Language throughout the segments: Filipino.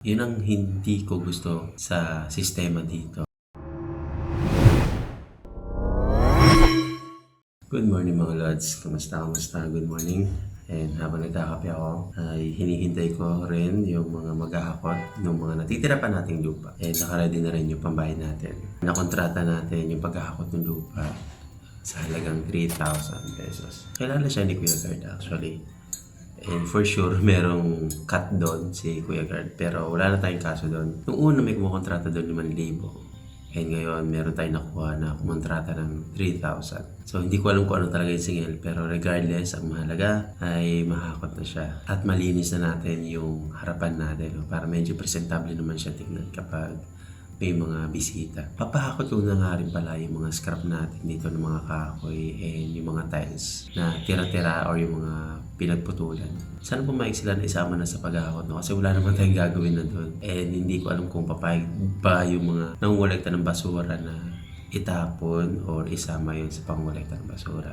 Yun ang hindi ko gusto sa sistema dito. Good morning mga lods. Kamusta? Good morning. And habang nagkakape ako, ay hinihintay ko rin yung mga maghahakot ng mga natitira pa nating lupa. And nakaready na rin yung pambayad natin. Nakontrata natin yung paghahakot ng lupa sa halagang 3,000 pesos. Kailangan siya ni Kuya Guard actually. And for sure, merong cut doon si Kuya Guard. Pero wala na tayong kaso doon. Nung una may kumukontrata doon 5,000. And ngayon, meron tayong nakuha na kumontrata ng 3,000. So, hindi ko alam kung ano talaga yung singil. Pero regardless, ang mahalaga ay mahakot na siya. At malinis na natin yung harapan natin. No? Para medyo presentable naman siya tingnan kapag may mga bisita. Papahakot ko na nga rin pala yung mga scrap natin dito ng mga kahoy and yung mga tiles na tira-tira or yung mga pinagputulan. Sana pumayag sila na isama na sa paghahakot, no? Kasi wala naman tayong gagawin na doon. And hindi ko alam kung papayag ba yung mga nangungulekta ng basura na itapon or isama yun sa pangungulekta ng basura.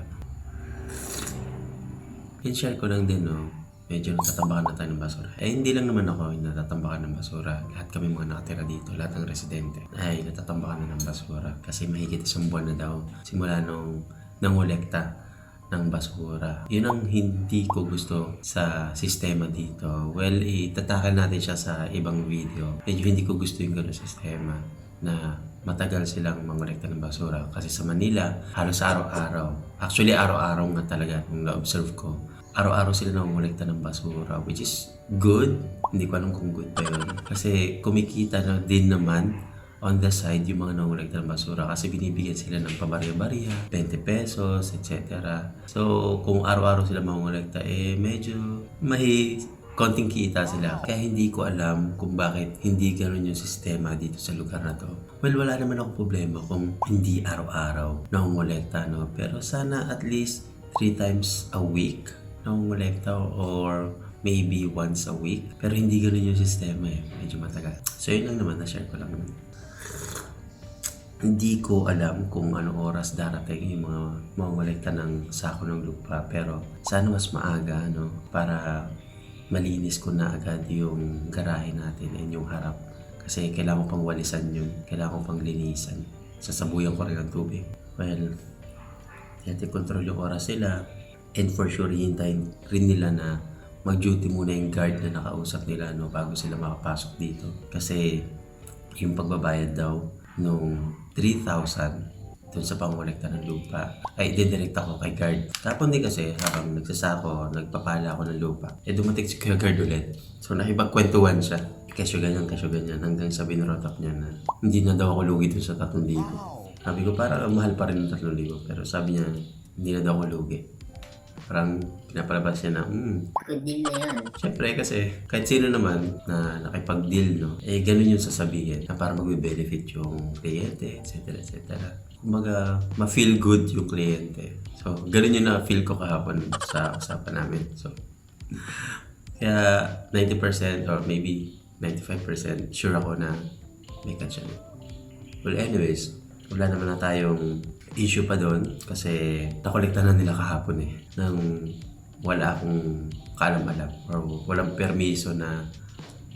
In-share ko lang din, no? Medyo natatambakan na tayo ng basura. Eh, hindi lang naman ako yung natatambakan ng basura. Lahat kami mga nakatira dito, lahat ng residente ay natatambakan na ng basura. Kasi mahigit isang buwan na daw simula nung nangolekta ng basura. Yun ang hindi ko gusto sa sistema dito. Well, itatakal natin siya sa ibang video. Medyo hindi ko gusto yung gano'ng sistema na matagal silang mangolekta ng basura. Kasi sa Manila, halos araw-araw. Actually, araw-araw nga talaga nung na-observe ko. Araw-araw sila nangungulekta ng basura, which is good. Hindi ko alam kung good pa yun. Kasi kumikita na din naman on the side yung mga nangungulekta ng basura kasi binibigyan sila ng pabarya-barya, 20 pesos, etc. So, kung araw-araw sila mangungulekta, medyo konting kita sila. Kaya hindi ko alam kung bakit hindi ganun yung sistema dito sa lugar na to. Well, wala naman akong problema kung hindi araw-araw nangungulekta, no? Pero sana at least 3 times a week nangungulekta or maybe once a week. Pero hindi ganun yung sistema Medyo matagal. So yun lang naman, na-share ko lang naman. Hindi ko alam kung anong oras darating yung mga mangungulekta ng sako ng lupa. Pero sana mas maaga, no? Para malinis ko na agad yung garahe natin and yung harap. Kasi kailangan ko pang walisan yun. Kailangan ko pang linisan. Sasabuyan ko rin ng tubig. Well, control yung oras sila. And for sure, hintayin rin nila na mag-duty muna yung guard na nakausap nila, no, bago sila makapasok dito. Kasi yung pagbabayad daw nung 3,000 dun sa pangolekta ng lupa ay didirect ako kay guard. Tapon din kasi habang nagsasako, nagpapala ako ng lupa. Dumating si Kuya Guard ulit. So nakipagkwentuhan siya. Kesyo ganyan hanggang sa binrotap niya na hindi na daw ako lugi dun sa 3,000. Sabi ko parang mahal pa rin ng 3,000. Pero sabi niya hindi na daw ako lugi. Parang pinapalabas niya na, Good deal na yan. Siyempre kasi kahit sino naman na nakipag-deal, no, ganun yung sasabihin na para mag-benefit yung kliyente, etc. Kumbaga, ma-feel good yung kliyente. So, ganun yung na-feel ko kahapon sa usapan namin. So, kaya 90% or maybe 95% sure ako na may catch siya. Well, anyways, wala naman na tayong issue pa doon kasi nakolekta na nila kahapon nang wala akong kaalam-alam or walang permiso na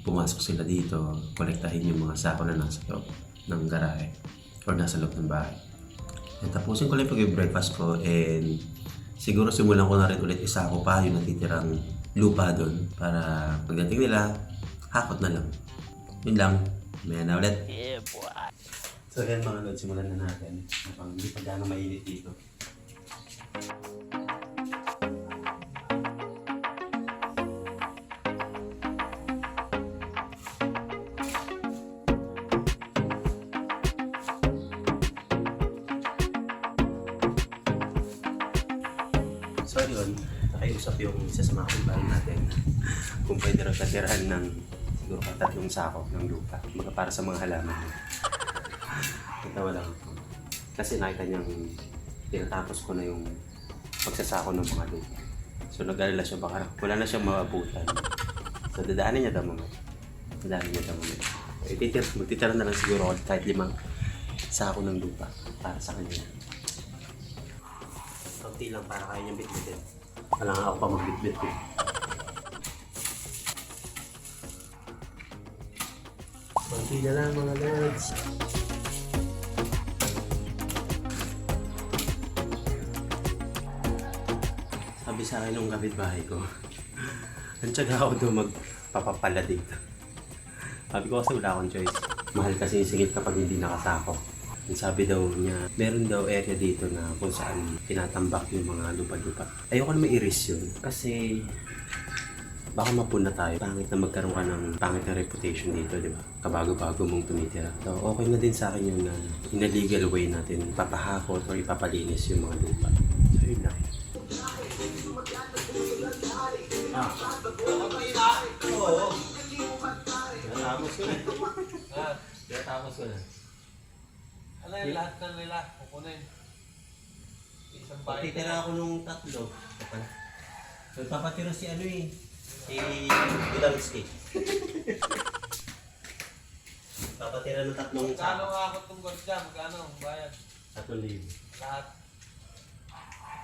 pumasok sila dito, kolektahin yung mga sako na nasa loob ng garahe or nasa loob ng bahay. And tapusin ko lang pag-breakfast ko and siguro simulan ko na rin ulit isako pa yung natitirang lupa doon para pagdating nila, hakot na lang. Yun lang. Maya na ulit. Yeah, boy. So yan mga lods, simulan na natin. Napang hindi pa gano'ng mainit dito. So yun, nakiusap yung isa sa mga kumbahan natin kung pwede rin katirahan ng siguro 3 sako ng lupa. Para sa mga halaman. Natawa lang ako. Kasi nakita niyang tinatapos ko na yung pagsasako ng mga lupa. So nag-alala siya baka wala na siyang maabutan. So dadaanin niya daw mamaya. Magtitira na lang siguro ako kahit 5 sako ng lupa para sa kanya. Kaunti lang para kaya niyang bitbitin. Wala nga ako pa magbitbit Kunti na lang mga lods. Sabi sa akin ng kapitbahay ko, nantsaga ako doon magpapapala dito. Sabi ko kasi wala akong choice. Mahal kasi yung singit kapag hindi nakasako. Ang sabi daw niya, meron daw area dito na kung saan tinatambak yung mga lupa-lupa. Ayoko na ma-iris yun kasi baka mapuna tayo. Pangit na magkaroon ka ng pangit na reputation dito, di ba? Kabago-bago mong tumitira. So, okay na din sa akin yung in a legal way natin ipapahakot o ipapalinis yung mga lupa. So, yun lang. Oo. Tinatapos ko na. Tinatapos ko na. Ano yung lahat na nila? Kukunin. Isang bahay. Pagtitira ako nung 3. Nagpapatira si ano eh. Si Budansky. Papatira ng 3 Magkano nga ako itong ganda? Magkano ang bayad? 3,000. Lahat.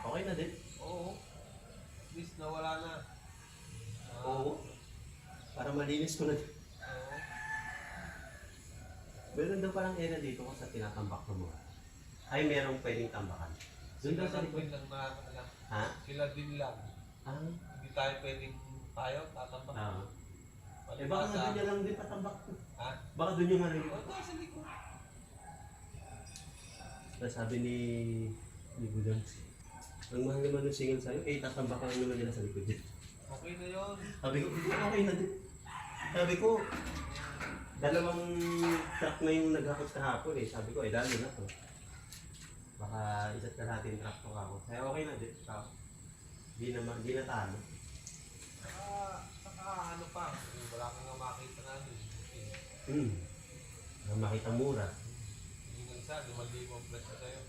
Okay na din. Oo. At least nawala na. Oo. Para malinis ko na din. Oo. Meron daw parang area dito kung sa tinatambak mo. Ay, merong pwedeng tambakan. Doon daw sa likod. Lang na. Ha? Sila din lang. Ah. Hindi tayo pwedeng tatambak. Ah. Eh baka nga doon niya lang din patambak. Ha? Baka doon yung ano yun. O, tayo sa likod. Sabi ni Budansky. Ang mahal naman ng single sa'yo, tatambak lang naman nila sa likod niya. Okay na yun. Sabi ko, okay na din. Sabi ko, 2 truck na yung naghakot kahapon eh. Sabi ko, dalo na to. Baka isa't kalahating truck to ako. Kaya okay na din. Di na talo. Saka ano pa, wala kang nga makita na ano. Makita mura. Hindi nga isa, 5,000 ang presyo sa'yo.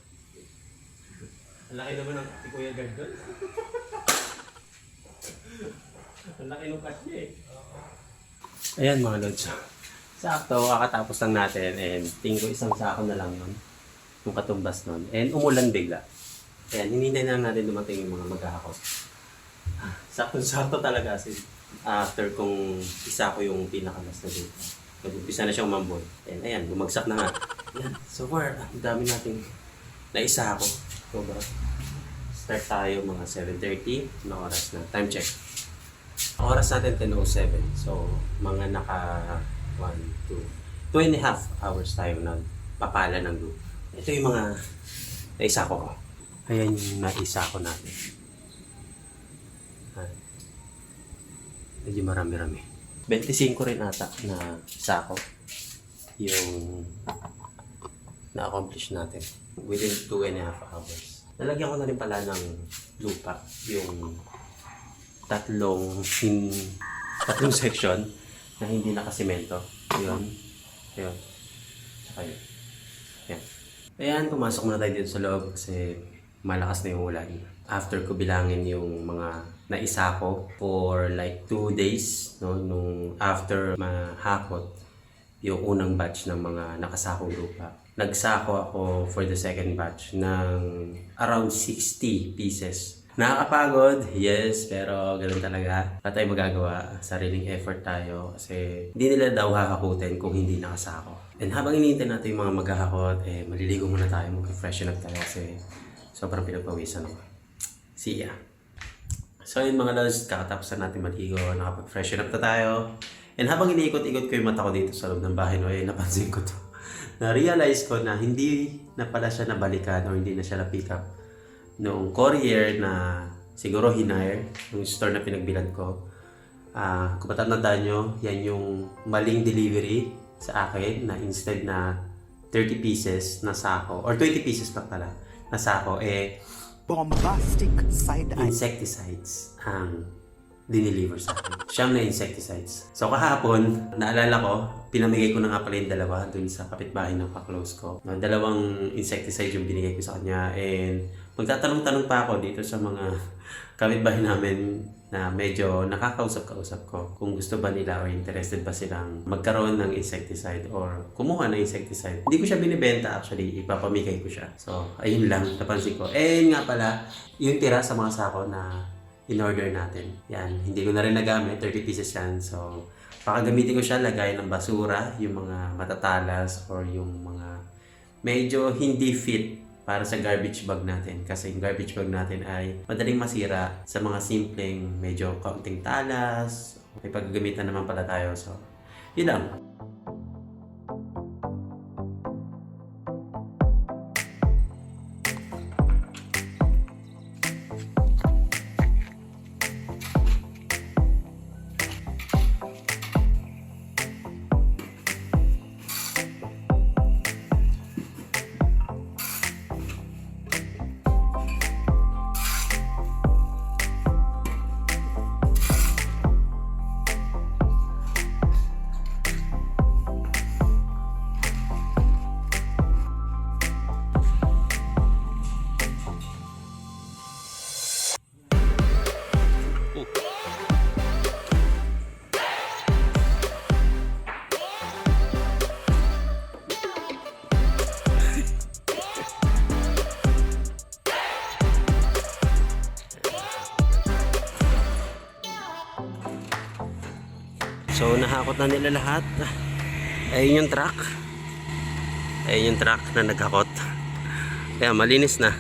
Ang laki naman ng si Kuya Gard doon. Ang laki ng cash niya eh. Ayan mga lods. Sakto, kakatapos lang natin and tingin ko isang sako na lang nun. Yung katumbas nun. And umulan bigla. Ayan, hinintay na lang natin dumating yung mga maghahakot. Sakto-sakto talaga kasi after kong isa ko yung pinakalas na dito. Nag-umpisa na siyang mamboy. And ayan, bumagsak na nga. Ayan, so far, ang dami nating naisa ako. Sobra. Start tayo mga 7:30 na oras na. Time check. Ang oras natin 10:07. So, mga naka 2.5 hours tayo na papala ng loop. Ito yung mga naisa ko. Ayan yung naisa ko natin. Medyo marami-rami. 25 rin ata na sako yung na-accomplish natin within 2.5 hours. Nalagyan ko na rin pala ng lupa yung tatlong section na hindi nakasimento. Yun. Tsaka yun. Yan. Ayan, pumasok muna tayo dito sa loob kasi malakas na yung ulan. After ko bilangin yung mga naisa ko for like 2 days, no, nung after mahakot yung unang batch ng mga nakasakong lupa. Nagsako ako for the second batch ng around 60 pieces. Nakakapagod, yes, pero ganun talaga. Wala tayong magagawa, sariling effort tayo kasi hindi nila daw hahakutin kung hindi nakasako. And habang hinihintay natin yung mga maghahakot, maliligo muna tayo, mag-freshen up tayo kasi sobrang pinagpawisan ako. See ya! So yun mga lods, kakatapos na natin maligo, nakapag-freshen up na tayo. And habang iniikot-ikot ko yung mata ko dito sa loob ng bahay, napansin ko to. Na-realize ko na hindi na pala siya nabalikan o hindi na siya na-pick up noong courier na siguro hinire, yung store na pinagbilan ko. Kung matatandaan nyo, yan yung maling delivery sa akin na instead na 30 pieces na sako, or 20 pieces pa pala na sako, bombastic side eye. Insecticides ang dineliver sa akin. Siyam na insecticides. So kahapon, naalala ko, pinamigay ko na nga pala yung dalawa dun sa kapitbahay ng pa-close ko. Dalawang insecticide yung binigay ko sa kanya and magtatanong-tanong pa ako dito sa mga kapitbahay namin na medyo nakakausap-kausap ko kung gusto ba nila or interested ba silang magkaroon ng insecticide or kumuha ng insecticide. Hindi ko siya binibenta actually, ipapamigay ko siya. So, ayun lang, napansin ko. Nga pala, yung tira sa mga sako na in-order natin. Yan, hindi ko na rin nagamit, 30 pieces yan. So, Baka gamitin ko siya lagay ng basura, yung mga matatalas or yung mga medyo hindi fit para sa garbage bag natin. Kasi yung garbage bag natin ay madaling masira sa mga simpleng medyo kaunting talas. May paggagamitan naman pala tayo. So, yun lang. So, nahakot na nila lahat. Ayun yung truck. Ayun yung truck na naghakot. Kaya malinis na.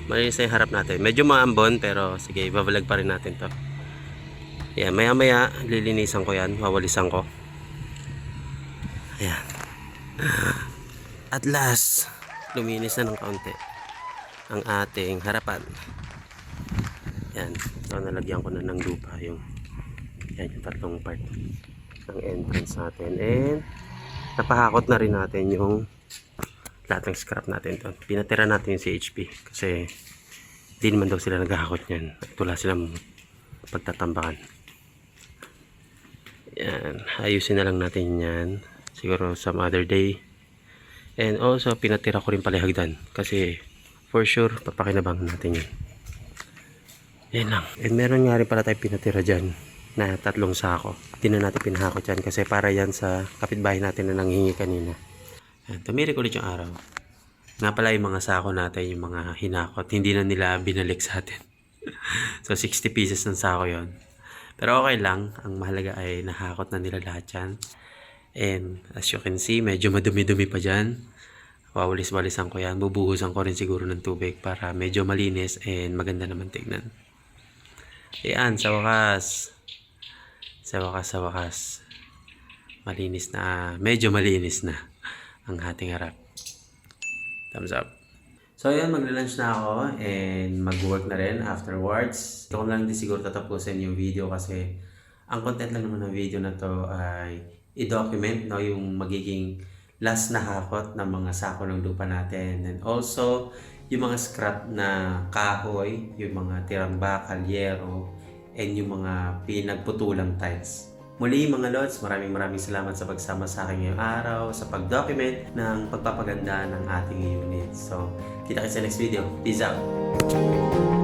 Malinis na yung harap natin. Medyo maambon pero sige, ibabalag pa rin natin to. Ayan, maya maya lilinisan ko yan. Wawalisan ko. Ayan. At last, luminis na ng kaunti ang ating harapan. Ayan. So, nalagyan ko na ng lupa yung tatlong part ng entrance natin. And napahakot na rin natin yung lahat ng scrap natin to. Pinatira natin yung CHP kasi hindi naman daw sila naghahakot yan at wala silang pagtatambakan. Yan, ayusin na lang natin yan siguro some other day. And also pinatira ko rin pala hagdan kasi for sure papakinabangan natin yan. Yan lang. And meron nga rin pala tayo pinatira dyan na 3 sako. Hindi na natin pinahakot yan kasi para yan sa kapitbahay natin na nanghingi kanina. Tumirik ulit yung araw. Nga pala yung mga sako natin, yung mga hinakot, hindi na nila binalik sa atin. So 60 pieces ng sako yon. Pero okay lang. Ang mahalaga ay nahakot na nila lahat yan. And as you can see, medyo madumi-dumi pa dyan. Wawalis-walisan ko yan. Bubuhusan ko rin siguro ng tubig para medyo malinis and maganda naman tignan. Ayan, sa wakas. Sa wakas, malinis na, medyo malinis na ang ating harap. Thumbs up. So yun, magla-lunch na ako and mag-work na rin afterwards. Ito ko lang din siguro tatapusin yung video kasi ang content lang naman ng video na to ay i-document no, yung magiging last na hakot ng mga sako ng lupa natin. And also, yung mga scrap na kahoy, yung mga tirang bakal, yero, and yung mga pinagputulang tiles. Muli mga lods, maraming salamat sa pagsama sa akin ngayong araw, sa pag-document ng pagpapaganda ng ating unit. So, kita kita sa next video. Peace out!